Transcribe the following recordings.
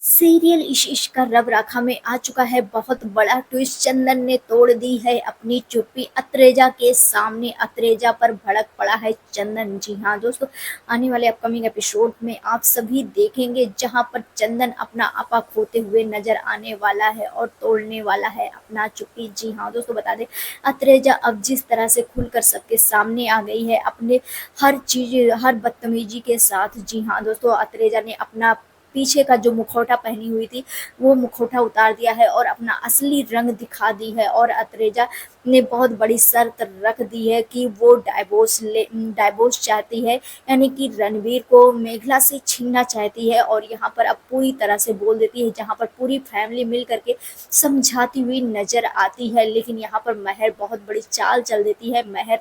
Serial इश्क इश्क का रब राखा में आ चुका है बहुत बड़ा ट्विस्ट। चंदन ने तोड़ दी है अपनी चुप्पी अत्रेजा के सामने। अत्रेजा पर भड़क पड़ा है चंदन। जी हाँ दोस्तों, आने वाले अपकमिंग एपिसोड में आप सभी देखेंगे जहां पर चंदन अपना आपा खोते हुए नजर आने वाला है और तोड़ने वाला है अपना चुप्पी। जी हाँ दोस्तों, बता दें अत्रेजा अब जिस तरह से खुलकर सबके सामने आ गई है अपने हर चीज हर बदतमीजी के साथ। जी हाँ दोस्तों, अत्रेजा ने अपना पीछे का जो मुखौटा पहनी हुई थी वो मुखौटा उतार दिया है और अपना असली रंग दिखा दी है। और अत्रेजा ने बहुत बड़ी शर्त रख दी है कि वो डाइवोर्स चाहती है, यानी कि रणवीर को मेघला से छीनना चाहती है। और यहाँ पर अब पूरी तरह से बोल देती है, जहाँ पर पूरी फैमिली मिल करके समझाती हुई नजर आती है। लेकिन यहाँ पर महर बहुत बड़ी चाल चल देती है। महर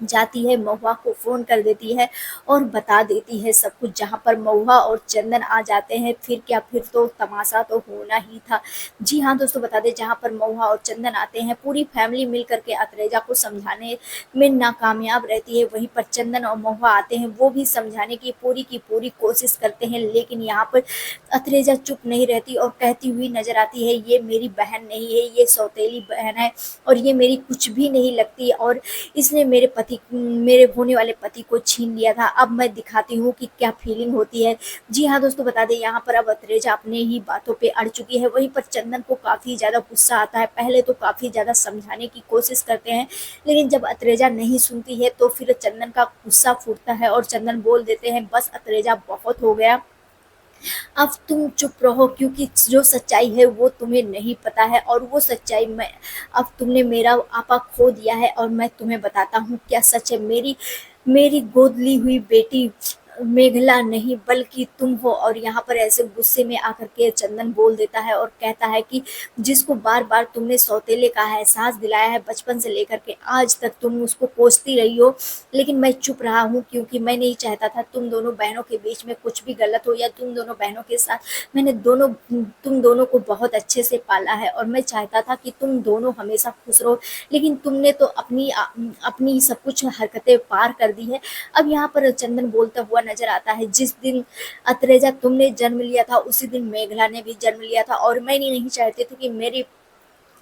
जाती है, महुआ को फ़ोन कर देती है और बता देती है सब कुछ। जहाँ पर महुआ और चंदन आ जाते हैं, फिर क्या, फिर तो तमाशा तो होना ही था। जी हाँ दोस्तों, बता दें जहाँ पर महुआ और चंदन आते हैं, पूरी फैमिली मिल करके अत्रेजा को समझाने में नाकामयाब रहती है। वहीं पर चंदन और महुआ आते हैं, वो भी समझाने की पूरी कोशिश करते हैं। लेकिन यहाँ पर अत्रेजा चुप नहीं रहती और कहती हुई नजर आती है, ये मेरी बहन नहीं है, ये सौतेली बहन है और ये मेरी कुछ भी नहीं लगती। और इसने मेरे होने वाले पति को छीन लिया था। अब मैं दिखाती हूँ कि क्या फीलिंग होती है। जी हाँ दोस्तों, बता दें यहाँ पर अब अत्रेजा अपने ही बातों पे अड़ चुकी है। वहीं पर चंदन को काफ़ी ज़्यादा गुस्सा आता है। पहले तो काफ़ी ज़्यादा समझाने की कोशिश करते हैं, लेकिन जब अत्रेजा नहीं सुनती है तो फिर चंदन का गुस्सा फूटता है और चंदन बोल देते हैं, बस अत्रेजा बहुत हो गया, अब तुम चुप रहो, क्योंकि जो सच्चाई है वो तुम्हें नहीं पता है। और वो सच्चाई मैं, अब तुमने मेरा आपा खो दिया है और मैं तुम्हें बताता हूँ क्या सच है। मेरी मेरी गोद ली हुई बेटी मेघला नहीं बल्कि तुम हो। और यहाँ पर ऐसे गुस्से में आकर के चंदन बोल देता है और कहता है कि जिसको बार बार तुमने सौतेले का एहसास दिलाया है, बचपन से लेकर के आज तक तुम उसको कोसती रही हो, लेकिन मैं चुप रहा हूँ क्योंकि मैं नहीं चाहता था तुम दोनों बहनों के बीच में कुछ भी गलत हो, या तुम दोनों बहनों के साथ मैंने तुम दोनों को बहुत अच्छे से पाला है और मैं चाहता था कि तुम दोनों हमेशा खुश रहो। लेकिन तुमने तो अपनी सब कुछ हरकतें पार कर दी है। अब यहाँ पर चंदन बोलता हुआ नजर आता है, जिस दिन अत्रेजा तुमने जन्म लिया था उसी दिन मेघला ने भी जन्म लिया था। और मैं नहीं चाहती थी कि मेरी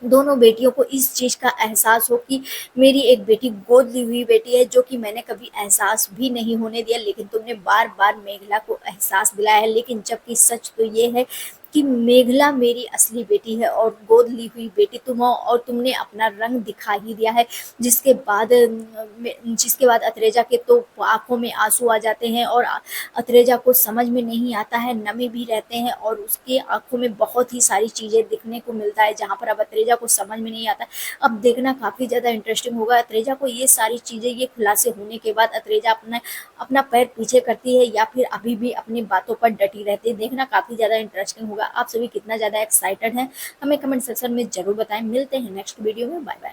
दोनों बेटियों को इस चीज का एहसास हो कि मेरी एक बेटी गोद ली हुई बेटी है, जो कि मैंने कभी एहसास भी नहीं होने दिया। लेकिन तुमने बार बार मेघला को एहसास दिलाया है। लेकिन जबकि सच तो ये है कि मेघला मेरी असली बेटी है और गोद ली हुई बेटी तुम हो। और तुमने अपना रंग दिखा ही दिया है, जिसके बाद अत्रेजा के तो आंखों में आंसू आ जाते हैं और अत्रेजा को समझ में नहीं आता है, नमी भी रहते हैं और उसके आंखों में बहुत ही सारी चीजें दिखने को मिलता है, जहां पर अब अत्रेजा को समझ में नहीं आता। अब देखना काफी ज्यादा इंटरेस्टिंग होगा अत्रेजा को ये सारी चीजें, ये खुलासे होने के बाद अत्रेजा अपना अपना पैर पीछे करती है या फिर अभी भी अपनी बातों पर डटी रहती है। देखना काफी ज्यादा इंटरेस्टिंग होगा। आप सभी कितना ज्यादा एक्साइटेड हैं हमें कमेंट सेक्शन में जरूर बताएं। मिलते हैं नेक्स्ट वीडियो में। Bye bye.